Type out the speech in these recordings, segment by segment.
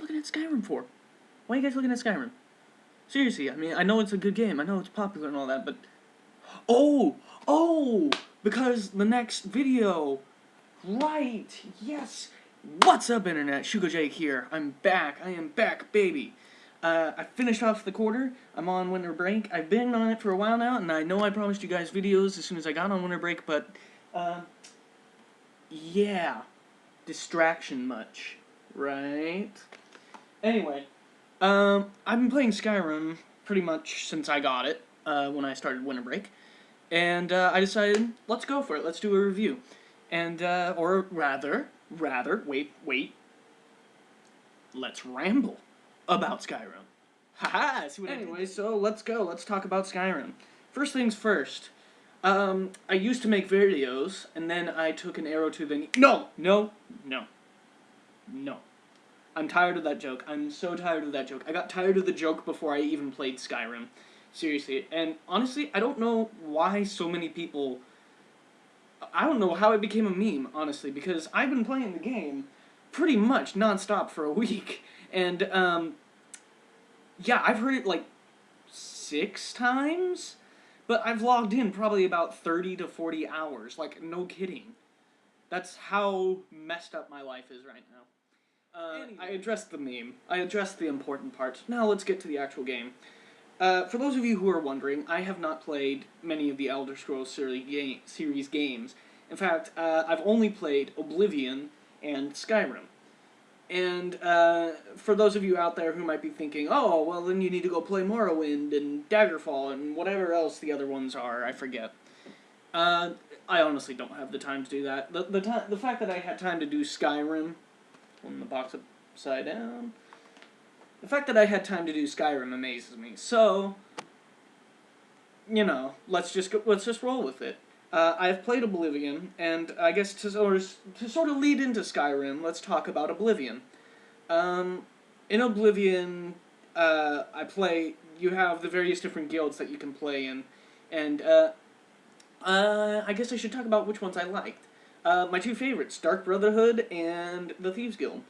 looking at Skyrim for? Why are you guys looking at Skyrim? Seriously, I mean, I know it's a good game, I know it's popular and all that, but... Oh! Because the next video! Right! Yes! What's up, Internet? Shugo Jake here. I'm back. I am back, baby. I finished off the quarter. I'm on winter break. I've been on it for a while now, and I know I promised you guys videos as soon as I got on winter break, but, yeah. Distraction much. Right? Anyway, I've been playing Skyrim pretty much since I got it, when I started winter break. And, I decided, let's go for it. Let's do a review. And, or rather, wait. Let's ramble about Skyrim. Haha, see what anyway, so let's go. Let's talk about Skyrim. First things first. I used to make videos, and then I took an arrow to the... No. I'm tired of that joke. I'm so tired of that joke. I got tired of the joke before I even played Skyrim. Seriously. And honestly, I don't know why so many people... I don't know how it became a meme, honestly, because I've been playing the game pretty much non-stop for a week. And, yeah, I've heard it like 6 times, but I've logged in probably about 30 to 40 hours. Like, no kidding. That's how messed up my life is right now. Anyway. I addressed the meme. I addressed the important part. Now let's get to the actual game. For those of you who are wondering, I have not played many of the Elder Scrolls series games. In fact, I've only played Oblivion and Skyrim. And for those of you out there who might be thinking, oh, well then you need to go play Morrowind and Daggerfall and whatever else the other ones are, I forget. I honestly don't have the time to do that. The fact that I had time to do Skyrim, pulling the box upside down... The fact that I had time to do Skyrim amazes me. So, you know, let's just roll with it. I've played Oblivion, and I guess to sort of lead into Skyrim, let's talk about Oblivion. In Oblivion, you have the various different guilds that you can play in, and I guess I should talk about which ones I liked. My 2 favorites, Dark Brotherhood and the Thieves Guild.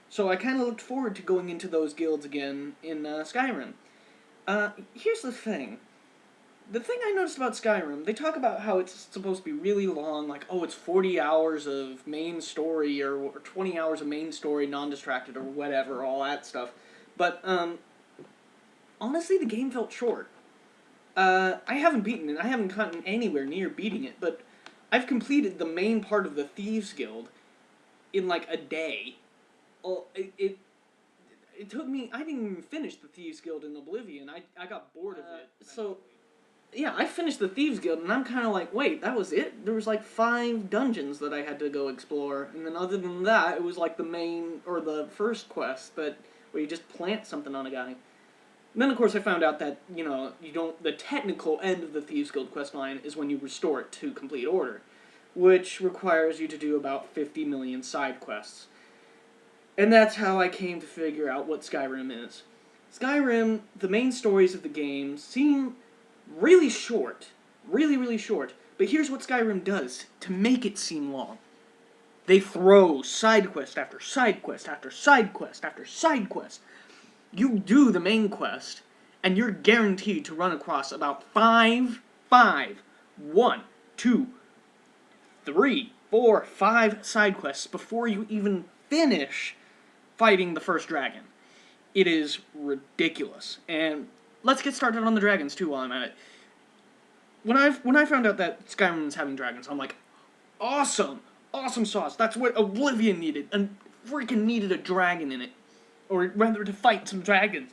So I kind of looked forward to going into those guilds again in Skyrim. Here's the thing. The thing I noticed about Skyrim, they talk about how it's supposed to be really long, like, oh, it's 40 hours of main story, or 20 hours of main story, non-distracted, or whatever, all that stuff. But, honestly, the game felt short. I haven't beaten it, I haven't gotten anywhere near beating it, but I've completed the main part of the Thieves Guild in, like, a day. Well, it took me... I didn't even finish the Thieves Guild in Oblivion. I got bored of it. So, yeah, I finished the Thieves Guild, and I'm kind of like, wait, that was it? There was like 5 dungeons that I had to go explore, and then other than that, it was like the main, or the first quest, but where you just plant something on a guy. And then, of course, I found out that, you know, the technical end of the Thieves Guild questline is when you restore it to complete order, which requires you to do about 50 million side quests. And that's how I came to figure out what Skyrim is. Skyrim, the main stories of the game seem really short. Really short. But here's what Skyrim does to make it seem long. They throw side quest after side quest after side quest after side quest. You do the main quest, and you're guaranteed to run across about 1, 2, 3, 4, 5 side quests before you even finish fighting the first dragon. It is ridiculous. And let's get started on the dragons too while I'm at it. When I found out that Skyrim was having dragons, I'm like, awesome sauce. That's what Oblivion needed, and freaking needed a dragon in it, or rather to fight some dragons.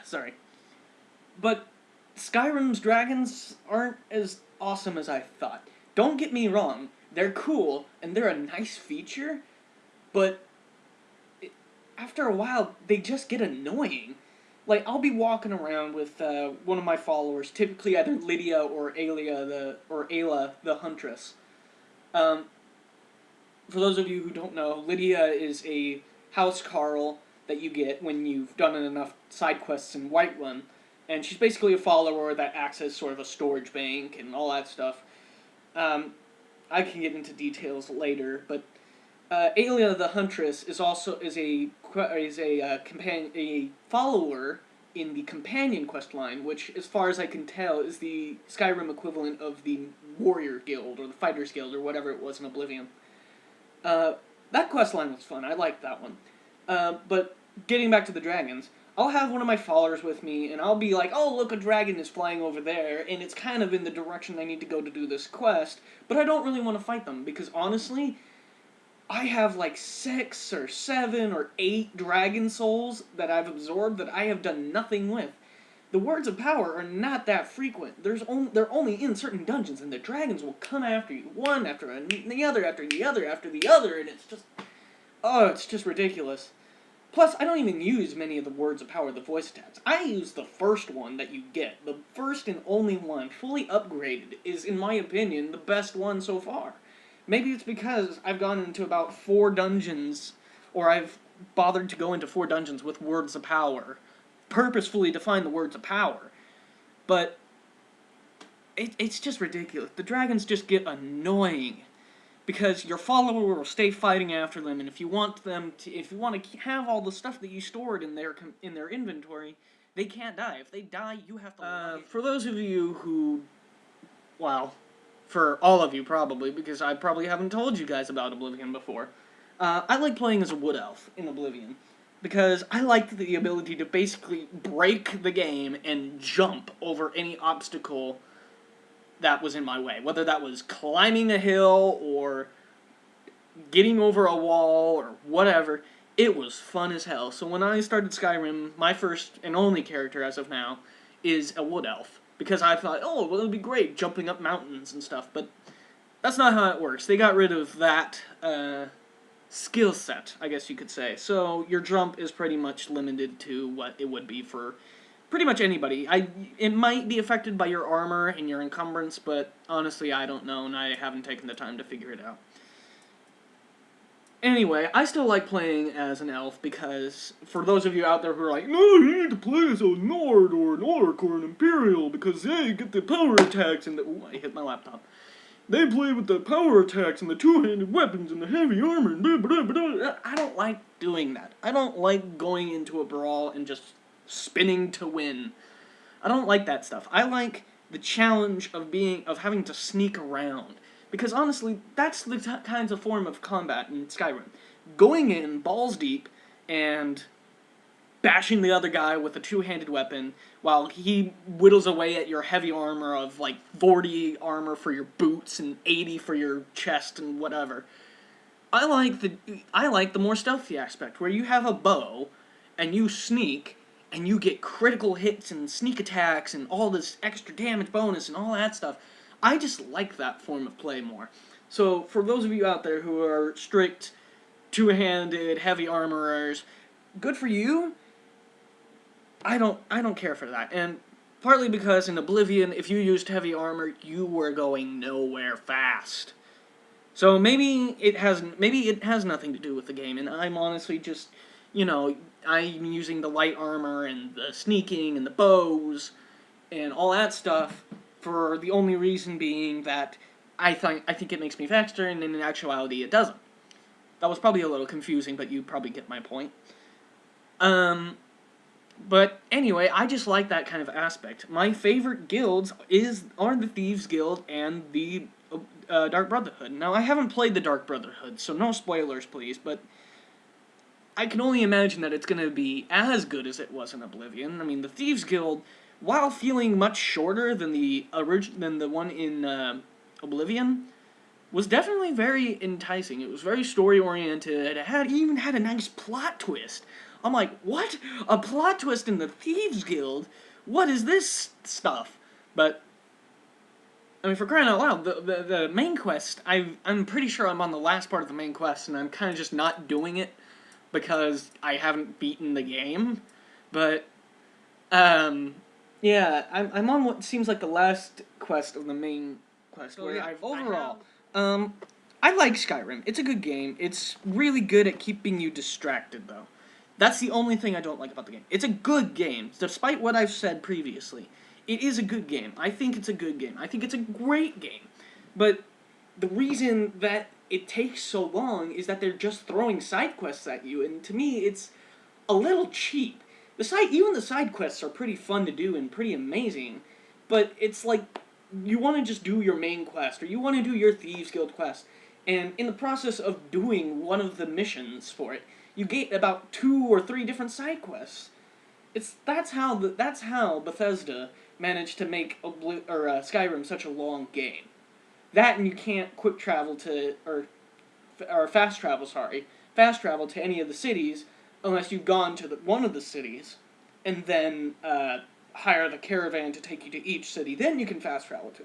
Sorry, but Skyrim's dragons aren't as awesome as I thought. Don't get me wrong, they're cool and they're a nice feature, but after a while, they just get annoying. Like, I'll be walking around with one of my followers, typically either Lydia or Ayla the Huntress. For those of you who don't know, Lydia is a house Carl that you get when you've done enough side quests in Whiterun, and she's basically a follower that acts as sort of a storage bank and all that stuff. I can get into details later, but Ayla the Huntress is a a follower in the companion quest line, which, as far as I can tell, is the Skyrim equivalent of the Warrior Guild or the Fighters Guild or whatever it was in Oblivion. That quest line was fun. I liked that one. But getting back to the dragons, I'll have one of my followers with me, and I'll be like, oh, look, a dragon is flying over there, and it's kind of in the direction I need to go to do this quest, but I don't really want to fight them, because honestly, I have like 6 or 7 or 8 dragon souls that I've absorbed that I have done nothing with. The words of power are not that frequent. They're only in certain dungeons, and the dragons will come after you, one after the other, after the other, after the other, and it's just ridiculous. Plus, I don't even use many of the words of power, the voice attacks. I use the first one that you get. The first and only one, fully upgraded, is, in my opinion, the best one so far. Maybe it's because I've gone into about 4 dungeons, or I've bothered to go into 4 dungeons with words of power. Purposefully define the words of power. But it's just ridiculous. The dragons just get annoying. Because your follower will stay fighting after them, and if you want to have all the stuff that you stored in their inventory, they can't die. If they die, you have to. For those of you who, well, for all of you probably, because I probably haven't told you guys about Oblivion before, I like playing as a wood elf in Oblivion, because I liked the ability to basically break the game and jump over any obstacle that was in my way, whether that was climbing a hill or getting over a wall or whatever. It was fun as hell. So when I started Skyrim, my first and only character as of now is a wood elf, because I thought, oh, well, it would be great jumping up mountains and stuff, but that's not how it works. They got rid of that skill set, I guess you could say. So your jump is pretty much limited to what it would be for pretty much anybody. It might be affected by your armor and your encumbrance, but honestly, I don't know, and I haven't taken the time to figure it out. Anyway, I still like playing as an elf, because for those of you out there who are like, no, you need to play as a Nord or an Orc or an Imperial, because they get the power attacks and the... Ooh, I hit my laptop. They play with the power attacks and the two-handed weapons and the heavy armor and blah, blah, blah, blah. I don't like doing that. I don't like going into a brawl and just spinning to win. I don't like that stuff. I like the challenge of having to sneak around, because honestly, that's the kinds of form of combat in Skyrim. Going in balls deep and bashing the other guy with a two-handed weapon while he whittles away at your heavy armor of like 40 armor for your boots and 80 for your chest and whatever. I like the more stealthy aspect, where you have a bow and you sneak and you get critical hits and sneak attacks and all this extra damage bonus and all that stuff. I just like that form of play more. So for those of you out there who are strict, two-handed, heavy armorers, good for you. I don't care for that. And partly because in Oblivion, if you used heavy armor, you were going nowhere fast. So maybe it has nothing to do with the game, and I'm honestly just, I'm using the light armor and the sneaking and the bows and all that stuff for the only reason being that I think it makes me faster, and in actuality it doesn't. That was probably a little confusing, but you probably get my point. But anyway, I just like that kind of aspect. My favorite guilds are the Thieves Guild and the Dark Brotherhood. Now, I haven't played the Dark Brotherhood, so no spoilers, please, but I can only imagine that it's going to be as good as it was in Oblivion. I mean, the Thieves Guild, while feeling much shorter than the one in Oblivion, was definitely very enticing. It was very story-oriented. It even had a nice plot twist. I'm like, what? A plot twist in the Thieves Guild? What is this stuff? But, I mean, for crying out loud, the main quest, I'm pretty sure I'm on the last part of the main quest, and I'm kind of just not doing it because I haven't beaten the game. But, yeah, I'm on what seems like the last quest of the main quest. So, yeah, overall, I like Skyrim. It's a good game. It's really good at keeping you distracted, though. That's the only thing I don't like about the game. It's a good game, despite what I've said previously. It is a good game. I think it's a good game. I think it's a great game. But the reason that it takes so long is that they're just throwing side quests at you, and to me, it's a little cheap. Even the side quests are pretty fun to do and pretty amazing, but it's like you want to just do your main quest or you want to do your Thieves Guild quest, and in the process of doing one of the missions for it, you get about 2 or 3 different side quests. That's how Bethesda managed to make Skyrim such a long game. That, and you can't quick travel to or fast travel, fast travel to any of the cities unless you've gone to one of the cities and then hire the caravan to take you to each city. Then you can fast travel to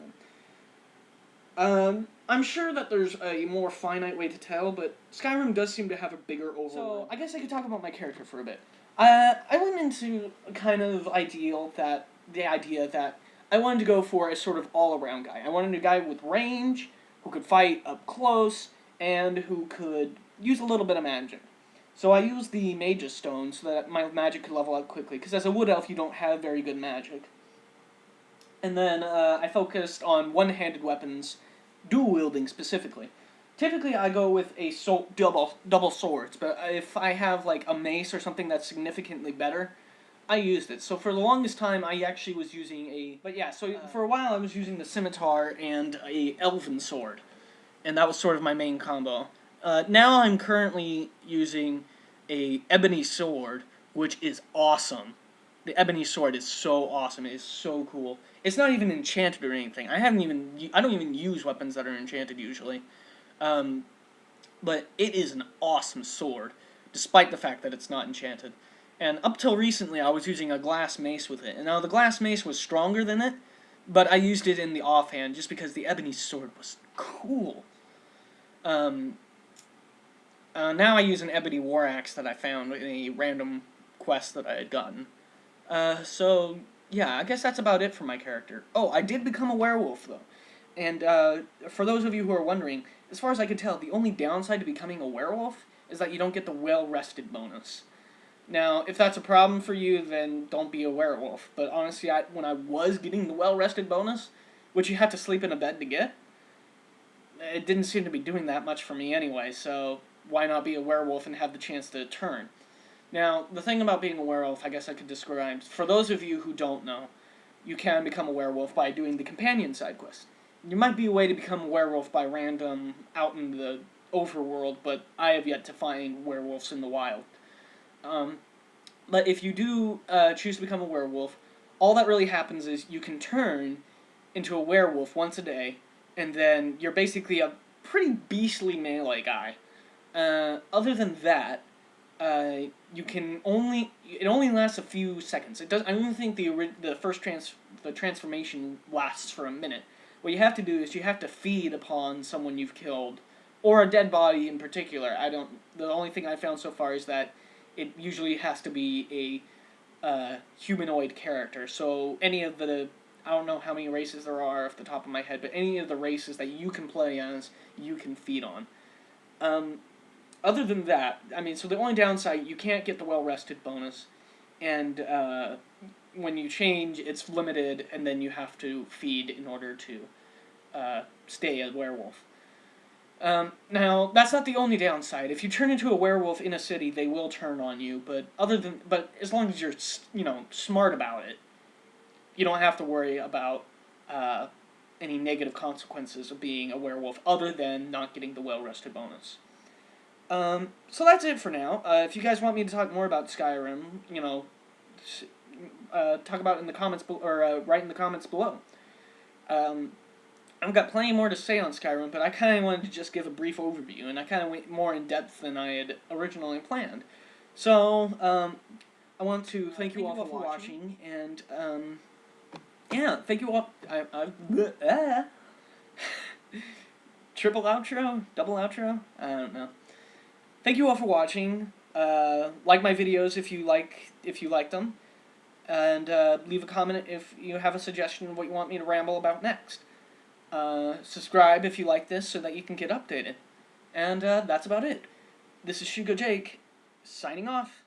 them. I'm sure that there's a more finite way to tell, but Skyrim does seem to have a bigger overall. So I guess I could talk about my character for a bit. I went into a kind of the idea that I wanted to go for a sort of all-around guy. I wanted a guy with range, who could fight up close, and who could use a little bit of magic. So I used the Mage's Stone so that my magic could level up quickly, because as a Wood Elf you don't have very good magic. And then I focused on one-handed weapons, dual-wielding specifically. Typically I go with a double swords, but if I have like a mace or something that's significantly better, I used it. So for the longest time I actually was using for a while I was using the scimitar and a elven sword. And that was sort of my main combo. Now I'm currently using a ebony sword, which is awesome. The ebony sword is so awesome. It is so cool. It's not even enchanted or anything. I don't even use weapons that are enchanted usually. But it is an awesome sword, despite the fact that it's not enchanted. And up till recently, I was using a glass mace with it. And now the glass mace was stronger than it, but I used it in the offhand just because the ebony sword was cool. Now I use an ebony war axe that I found in a random quest that I had gotten. So, yeah, I guess that's about it for my character. Oh, I did become a werewolf, though. And, for those of you who are wondering, as far as I can tell, the only downside to becoming a werewolf is that you don't get the well-rested bonus. Now, if that's a problem for you, then don't be a werewolf. But honestly, when I was getting the well-rested bonus, which you had to sleep in a bed to get, it didn't seem to be doing that much for me anyway, so why not be a werewolf and have the chance to turn? Now, the thing about being a werewolf, I guess I could describe, for those of you who don't know, you can become a werewolf by doing the companion side quest. There might be a way to become a werewolf by random out in the overworld, but I have yet to find werewolves in the wild. But if you do choose to become a werewolf, all that really happens is you can turn into a werewolf once a day, and then you're basically a pretty beastly melee guy. Other than that, it only lasts a few seconds. I don't think the transformation lasts for a minute. What you have to do is you have to feed upon someone you've killed, or a dead body in particular. The only thing I found so far is that it usually has to be a humanoid character. So any of I don't know how many races there are off the top of my head, but any of the races that you can play as, you can feed on. Other than that, so the only downside, you can't get the well-rested bonus, and when you change, it's limited, and then you have to feed in order to stay a werewolf. Now, that's not the only downside. If you turn into a werewolf in a city, they will turn on you, but as long as you're, smart about it, you don't have to worry about any negative consequences of being a werewolf other than not getting the well-rested bonus. So that's it for now. If you guys want me to talk more about Skyrim, talk about it in the comments or write in the comments below. I've got plenty more to say on Skyrim, but I kind of wanted to just give a brief overview, and I kind of went more in depth than I had originally planned. So, I want to thank you all for watching, and yeah, thank you all. Triple outro? Double outro? I don't know. Thank you all for watching. Like my videos if you like them, and leave a comment if you have a suggestion of what you want me to ramble about next. Subscribe if you like this so that you can get updated. And that's about it. This is Shugo Jake, signing off.